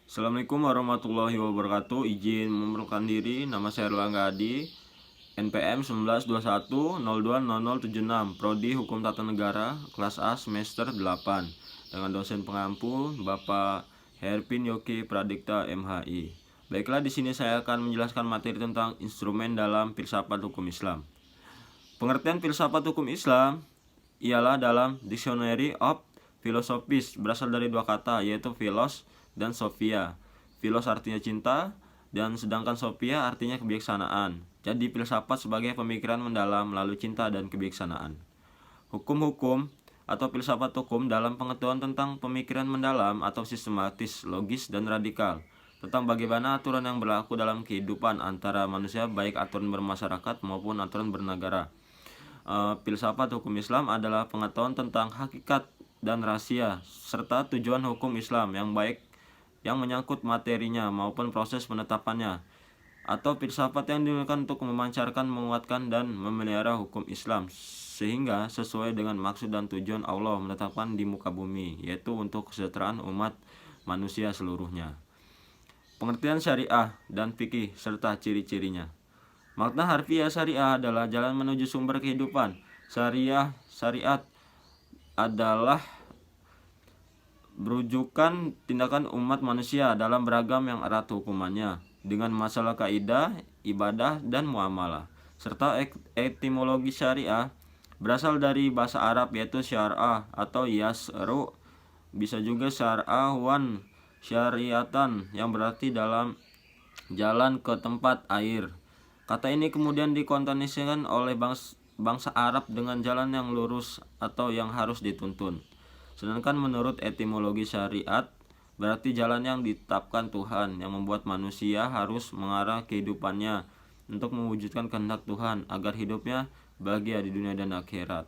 Assalamualaikum warahmatullahi wabarakatuh. Izin memperkenalkan diri, nama saya Erlangga Adi, NPM 1921020076, Prodi Hukum Tata Negara, kelas A semester 8, dengan dosen pengampu Bapak Herpin Yoki Pradikta MHI. Baiklah, di sini saya akan menjelaskan materi tentang instrumen dalam filsafat hukum Islam. Pengertian filsafat hukum Islam ialah dalam Dictionary of Philosophies, berasal dari dua kata, yaitu philos dan sophia. Philos artinya cinta, dan sedangkan sophia artinya kebijaksanaan. Jadi filsafat sebagai pemikiran mendalam melalui cinta dan kebijaksanaan. Hukum-hukum atau filsafat hukum dalam pengetahuan tentang pemikiran mendalam atau sistematis, logis, dan radikal, tentang bagaimana aturan yang berlaku dalam kehidupan antara manusia, baik aturan bermasyarakat maupun aturan bernegara. Filsafat hukum Islam adalah pengetahuan tentang hakikat dan rahasia serta tujuan hukum Islam yang baik yang menyangkut materinya maupun proses penetapannya, atau filsafat yang digunakan untuk memancarkan, menguatkan, dan memelihara hukum Islam sehingga sesuai dengan maksud dan tujuan Allah menetapkan di muka bumi, yaitu untuk kesejahteraan umat manusia seluruhnya. Pengertian syariah dan fikih serta ciri-cirinya. Makna harfiah syariah adalah jalan menuju sumber kehidupan. Syariat adalah berujukan tindakan umat manusia dalam beragam yang erat hukumannya, dengan masalah kaidah, ibadah, dan muamalah. Serta etimologi syariah berasal dari bahasa Arab, yaitu syar'ah atau yasru, bisa juga syar'ah wan syariatan, yang berarti dalam jalan ke tempat air. Kata ini kemudian dikonotasikan oleh bangsa Arab dengan jalan yang lurus atau yang harus dituntun. Sedangkan menurut etimologi syariat, berarti jalan yang ditetapkan Tuhan yang membuat manusia harus mengarah kehidupannya untuk mewujudkan kehendak Tuhan agar hidupnya bahagia di dunia dan akhirat.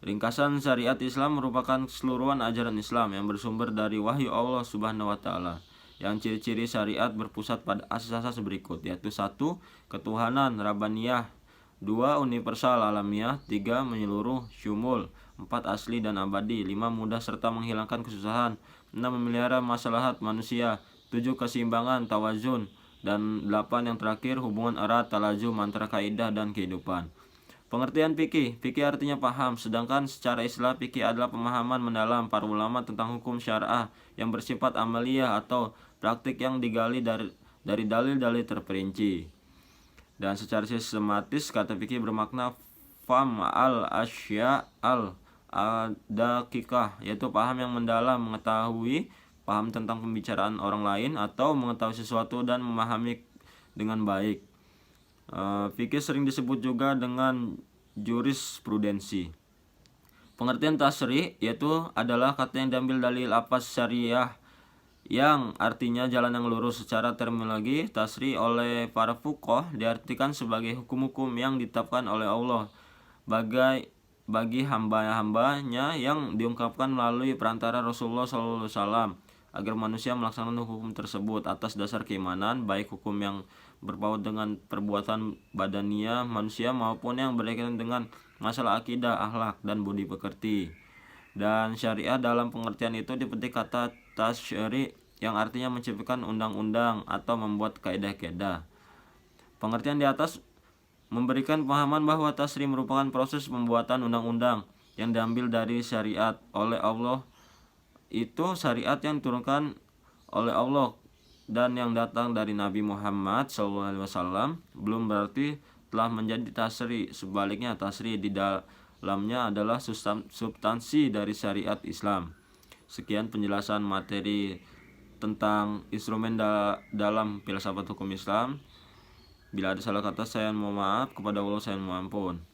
Ringkasan syariat Islam merupakan keseluruhan ajaran Islam yang bersumber dari wahyu Allah Subhanahu wa taala. Yang ciri-ciri syariat berpusat pada asas-asas berikut, yaitu 1. Ketuhanan Rabbaniyah, 2. Universal alamiah, 3. Menyeluruh syumul, 4. Asli dan abadi, 5. Mudah serta menghilangkan kesusahan, 6. Memelihara maslahat manusia, 7. Keseimbangan tawazun, dan 8. Yang terakhir hubungan erat talazum antara kaidah dan kehidupan. Pengertian fikih. Fikih artinya paham, sedangkan secara istilah fikih adalah pemahaman mendalam para ulama tentang hukum syar'ah yang bersifat amaliyah atau praktik yang digali dari dalil-dalil terperinci. Dan secara sistematis, kata fikih bermakna fam al-asya al-daqiqah, yaitu paham yang mendalam, mengetahui, paham tentang pembicaraan orang lain atau mengetahui sesuatu dan memahami dengan baik. Fikih sering disebut juga dengan jurisprudensi. Pengertian tasri' yaitu adalah kata yang diambil dari lafaz syariah yang artinya jalan yang lurus. Secara terminologi, tasri' oleh para fuqaha diartikan sebagai hukum-hukum yang ditetapkan oleh Allah bagi hamba-hambanya yang diungkapkan melalui perantara Rasulullah SAW agar manusia melaksanakan hukum tersebut atas dasar keimanan, baik hukum yang berpaut dengan perbuatan badania manusia maupun yang berkaitan dengan masalah akidah, akhlak, dan budi pekerti. Dan syariah dalam pengertian itu dipetik kata tasyri' yang artinya menciptakan undang-undang atau membuat kaidah-kaidah. Pengertian di atas memberikan pemahaman bahwa tasri' merupakan proses pembuatan undang-undang yang diambil dari syariat oleh Allah. Itu syariat yang diturunkan oleh Allah dan yang datang dari Nabi Muhammad SAW belum berarti telah menjadi tasri'. Sebaliknya, tasri' di dalamnya adalah substansi dari syariat Islam. Sekian penjelasan materi tentang instrumen dalam filsafat hukum Islam. Bila ada salah kata, saya mohon maaf. Kepada Allah saya mohon ampun.